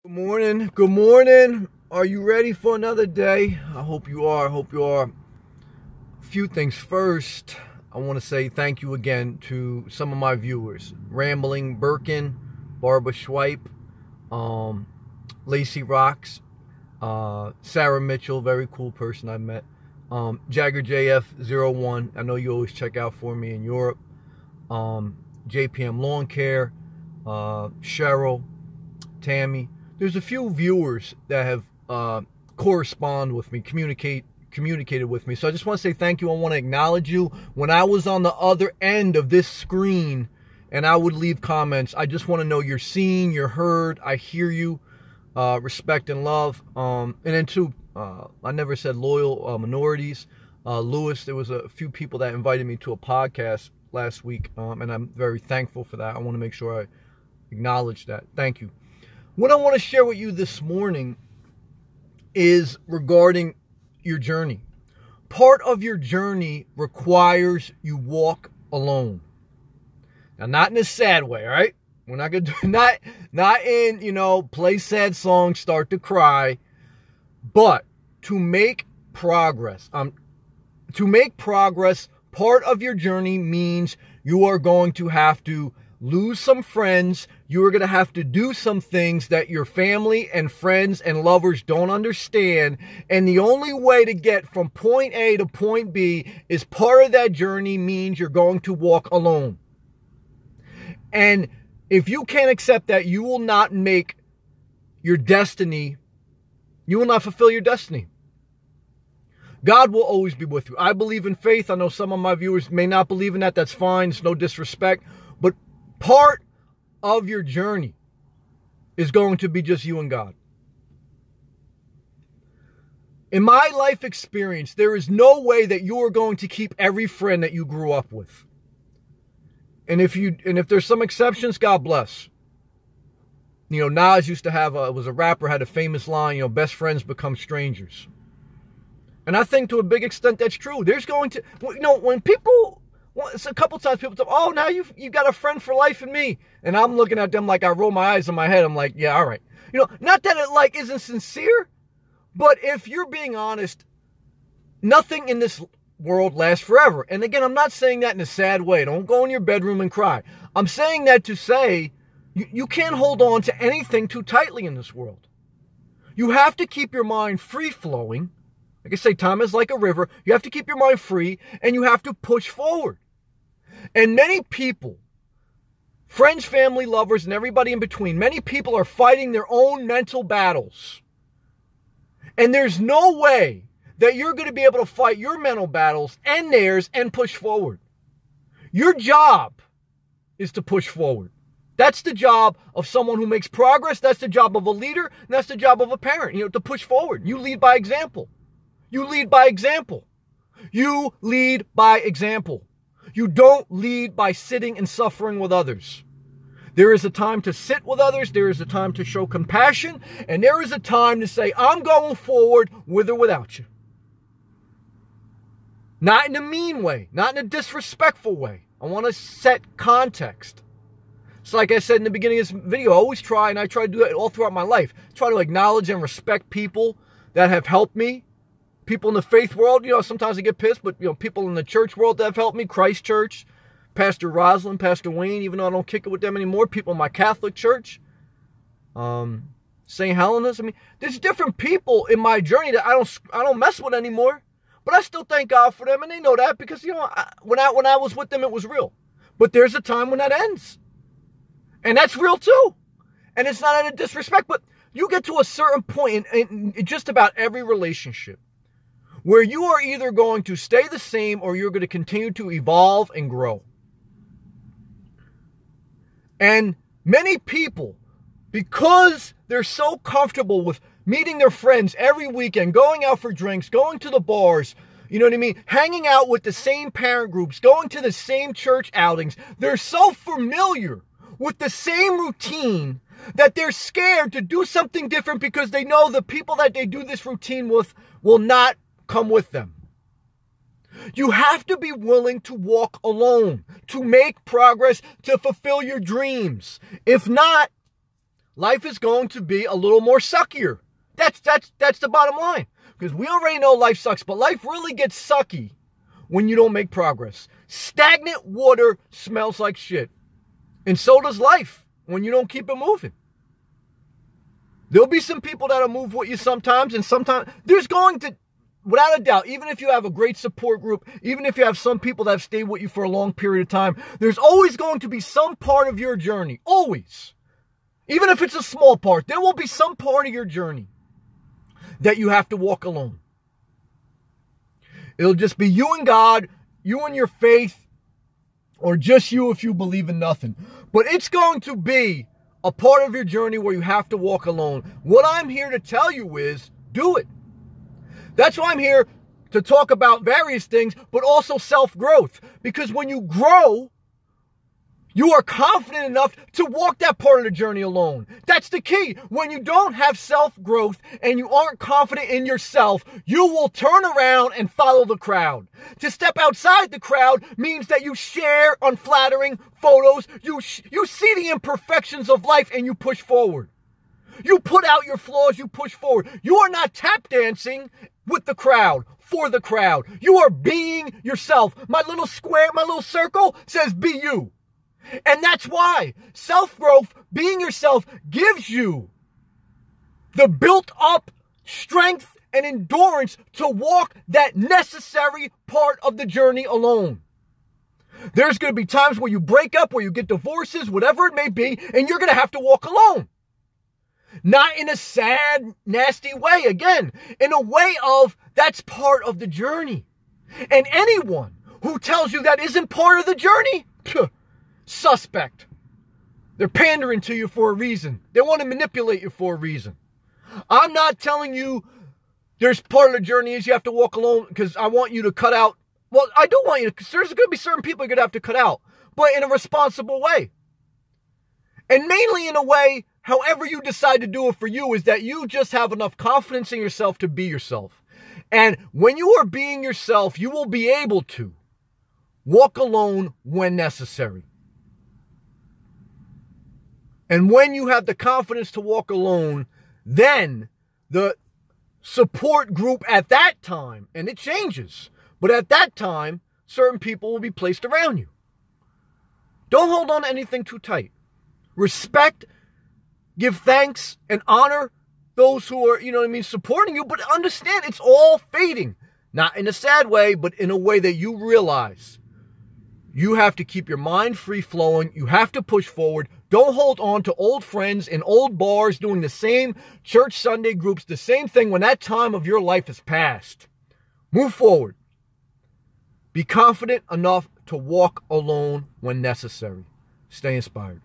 Good morning. Good morning. Are you ready for another day? I hope you are. A few things first. I want to say thank you again to some of my viewers. Rambling Birkin, Barbara Schweip, Lacey Rocks, Sarah Mitchell, very cool person I met. Jagger JF01, I know you always check out for me in Europe. JPM Lawn Care, Cheryl, Tammy. There's a few viewers that have corresponded with me, communicated with me. So I just want to say thank you. I want to acknowledge you. When I was on the other end of this screen and I would leave comments, I just want to know you're seen, you're heard, I hear you, respect and love. And then too, I never said loyal minorities. Lewis, there was a few people that invited me to a podcast last week, and I'm very thankful for that. I want to make sure I acknowledge that. Thank you. What I want to share with you this morning is regarding your journey. Part of your journey requires you walk alone. Now, not in a sad way, all right? We're not going to not in, play sad songs, start to cry, but to make progress. Part of your journey means you are going to have to lose some friends. You are going to have to do some things that your family and friends and lovers don't understand. And the only way to get from point A to point B is part of that journey means you're going to walk alone. And if you can't accept that, you will not make your destiny, you will not fulfill your destiny. God will always be with you. I believe in faith. I know some of my viewers may not believe in that. That's fine. It's no disrespect. But part of your journey is going to be just you and God. In my life experience, there is no way that you are going to keep every friend that you grew up with. And if there's some exceptions, God bless. Nas used to have was a rapper, had a famous line, best friends become strangers. And I think to a big extent that's true. There's going to, when people, it's a couple times people say, oh, now you got a friend for life in me. And I'm looking at them like I roll my eyes in my head. I'm like, yeah, all right. Not that it isn't sincere, but if you're being honest, nothing in this world lasts forever. And again, I'm not saying that in a sad way. Don't go in your bedroom and cry. I'm saying that to say you can't hold on to anything too tightly in this world. You have to keep your mind free-flowing. Like I say, time is like a river. You have to keep your mind free, and you have to push forward. And many people, friends, family, lovers, and everybody in between, many people are fighting their own mental battles. And there's no way that you're going to be able to fight your mental battles and theirs and push forward. Your job is to push forward. That's the job of someone who makes progress. That's the job of a leader. And that's the job of a parent, to push forward. You lead by example. You lead by example. You lead by example. You don't lead by sitting and suffering with others. There is a time to sit with others. There is a time to show compassion. And there is a time to say, I'm going forward with or without you. Not in a mean way. Not in a disrespectful way. I want to set context. So like I said in the beginning of this video, I always try, and I try to do that all throughout my life, try to acknowledge and respect people that have helped me. People in the faith world, sometimes I get pissed, but, people in the church world that have helped me, Christ Church, Pastor Rosalind, Pastor Wayne, even though I don't kick it with them anymore, people in my Catholic church, St. Helena's. There's different people in my journey that I don't mess with anymore, but I still thank God for them, and they know that because, when I was with them, it was real. But there's a time when that ends, and that's real too, and it's not out of disrespect, but you get to a certain point in just about every relationship where you are either going to stay the same or you're going to continue to evolve and grow. And many people, because they're so comfortable with meeting their friends every weekend, going out for drinks, going to the bars, hanging out with the same parent groups, going to the same church outings, they're so familiar with the same routine that they're scared to do something different because they know the people that they do this routine with will not come with them. You have to be willing to walk alone, to make progress, to fulfill your dreams. If not, life is going to be a little more suckier. That's the bottom line. Because we already know life sucks, but life really gets sucky when you don't make progress. Stagnant water smells like shit. And so does life when you don't keep it moving. There'll be some people that'll move with you sometimes, and sometimes there's going to, without a doubt, even if you have a great support group, even if you have some people that have stayed with you for a long period of time, there's always going to be some part of your journey, always. Even if it's a small part, there will be some part of your journey that you have to walk alone. It'll just be you and God, you and your faith, or just you if you believe in nothing. But it's going to be a part of your journey where you have to walk alone. What I'm here to tell you is, do it. That's why I'm here to talk about various things, but also self-growth. Because when you grow, you are confident enough to walk that part of the journey alone. That's the key. When you don't have self-growth and you aren't confident in yourself, you will turn around and follow the crowd. To step outside the crowd means that you share unflattering photos. You see the imperfections of life and you push forward. You put out your flaws, you push forward. You are not tap dancing with the crowd, for the crowd. You are being yourself. My little square, my little circle says be you. And that's why self-growth, being yourself, gives you the built-up strength and endurance to walk that necessary part of the journey alone. There's going to be times where you break up, where you get divorces, whatever it may be, and you're going to have to walk alone. Not in a sad, nasty way, again, in a way of that's part of the journey. And anyone who tells you that isn't part of the journey, suspect. They're pandering to you for a reason. They want to manipulate you for a reason. I'm not telling you there's part of the journey is you have to walk alone because I want you to cut out. Well, I do want you to, because there's going to be certain people you're going to have to cut out, but in a responsible way. And mainly in a way, however you decide to do it for you, is that you just have enough confidence in yourself to be yourself. And when you are being yourself, you will be able to walk alone when necessary. And when you have the confidence to walk alone, then the support group at that time, and it changes, but at that time, certain people will be placed around you. Don't hold on to anything too tight. Respect, give thanks, and honor those who are, supporting you, but understand it's all fading. Not in a sad way, but in a way that you realize you have to keep your mind free-flowing. You have to push forward. Don't hold on to old friends in old bars doing the same church Sunday groups, the same thing when that time of your life is past. Move forward. Be confident enough to walk alone when necessary. Stay inspired.